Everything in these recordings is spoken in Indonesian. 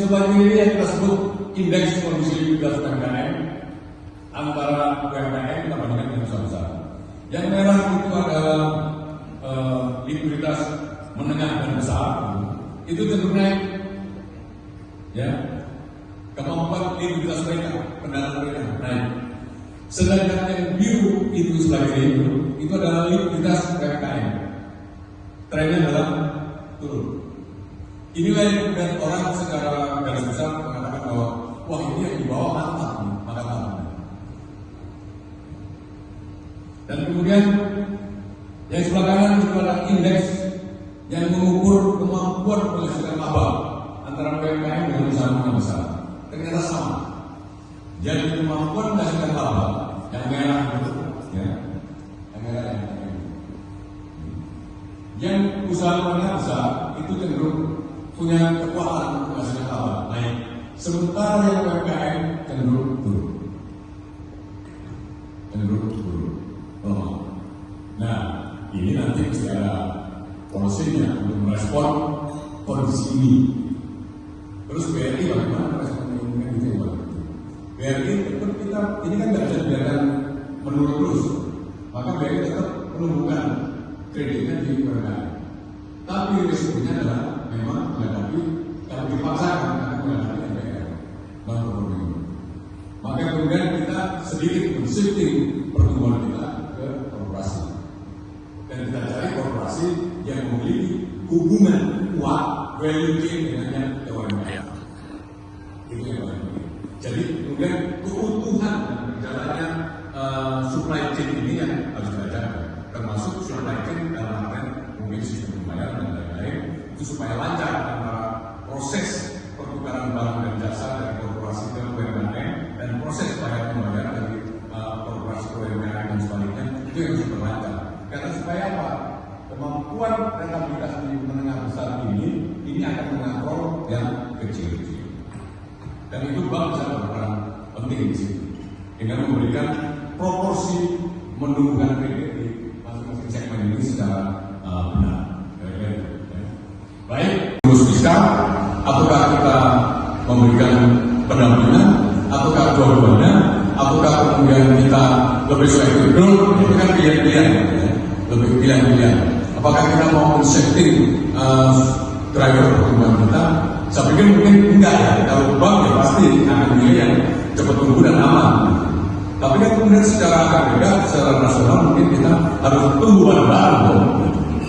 sebelah kiri yang kita sebut indeks kondisi likuiditas UMKM antara UMKM dibandingkan dengan usaha besar. Yang merah itu adalah likuiditas menengah dan besar, itu cenderung naik, ya. Kemampuan likuiditas mereka, pendanaan mereka naik. Sedangkan yang biru itu sebelah kiri itu adalah likuiditas UMKM. Trennya adalah turun. Inilah yang kemudian orang secara garis besar mengatakan bahwa wah ini yang di bawah mantap, maka mantap. Dan kemudian yang sebelah kanan itu adalah indeks yang mengukur kemampuan menghasilkan laba antara UMKM dengan usaha besar. Ternyata sama. Jadi kemampuan menghasilkan laba yang merah itu, ya, yang merah yang usaha menengah besar itu cenderung punya kekuatan untuk menghasilkan laba naik. Sementara yang UMKM cenderung turun. Nah, ini nanti mesti ada polisinya untuk merespon kondisi ini. Terus BRI bagaimana responnya gitu ya Pak? BRI tetap kita ini kan nggak bisa dibiarkan menurun terus, maka BRI tetap menumbuhkan kreditnya di UMKM. Tapi risikonya adalah memang menghadapi kalau dipaksakan akan menghadapi MPR non-performing. Maka kemudian kita sedikit men-shifting pertumbuhan kita ke korporasi. Dan kita cari korporasi yang memiliki hubungan kuat value chain dengan yang UMKM. Itu yang paling penting. Jadi kemudian keutuhan jalannya supply chain ini yang harus dibaca, termasuk supply chain dalam artian mungkin sistem pembayaran dan lain-lain, itu supaya lancar antara proses pertukaran barang dan jasa dari korporasi ke UMKM dan proses pembayaran dari korporasi ke UMKM dan sebaliknya, itu yang harus berlancar. Karena supaya apa? Kemampuan rentabilitas di menengah besar ini akan mengontrol yang kecil-kecil. Dan itu bank bisa berperan penting di situ dengan memberikan proporsi menumbuhkan kredit di masing-masing segmen ini secara benar. Baik, terus fiskal, ataukah kita memberikan pendampingan, ataukah dua-duanya, ataukah kemudian kita lebih selektif dulu, itu kan pilihan-pilihan, ya. Lebih pilihan-pilihan. Apakah kita mau men-shifting driver pertumbuhan kita? Saya pikir mungkin enggak ya. Kalau bank ya pasti akan pilih yang cepat tumbuh dan aman. Tapi kan kemudian secara agregat, secara nasional mungkin kita harus tumbuh bareng-bareng,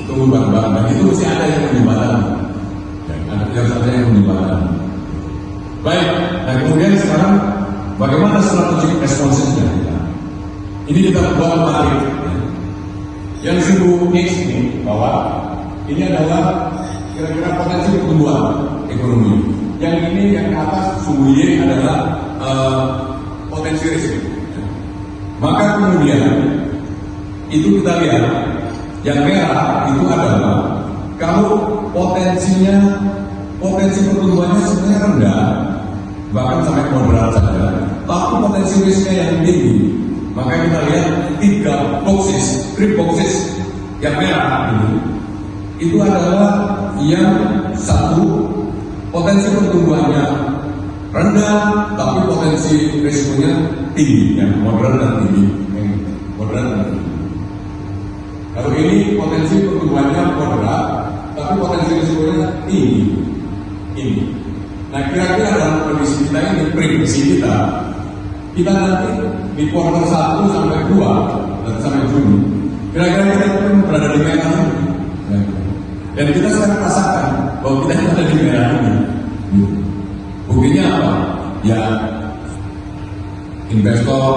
tumbuh bareng-bareng. Dan itu mesti ada yang menjembatani. Ada yang saja yang menjembatani. Baik. Dan kemudian sekarang bagaimana strategi responsifnya kita? Ini kita buat menarik. Yang disebut X ini bahwa ini adalah kira-kira potensi pertumbuhan ekonomi. Yang ini yang ke atas sumbu Y adalah potensi risiko. Maka kemudian itu kita lihat yang merah itu adalah kalau potensi pertumbuhannya sebenarnya rendah, bahkan sampai moderat saja, tapi potensi risknya yang tinggi. Maka kita lihat three boxes yang merah ini itu adalah yang satu potensi pertumbuhannya rendah tapi potensi risikonya tinggi, yang moderat dan tinggi, Kalau ini potensi pertumbuhannya moderat tapi potensi risikonya tinggi. Nah kira-kira dalam kondisi kita ini, prediksi kita nanti di kuartal 1 sampai 2 dan sampai Juni, kira-kira kita berada di merah ini. Dan kita sekarang rasakan bahwa kita ada di merah ini. Buktinya apa? Ya investor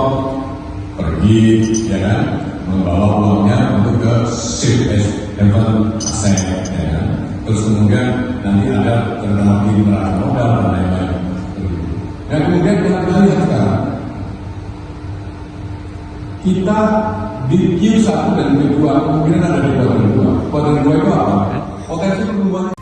pergi, ya kan, membawa uangnya untuk ke safe haven aset, ya kan. Terus kemudian nanti ada terutama di neraca modal dan lain-lain. Dan kemudian kita lihat sekarang kita di Q1 dan Q2 kemungkinan ada di kuartal 2. Kuartal 2 itu apa? Potensi pertumbuhan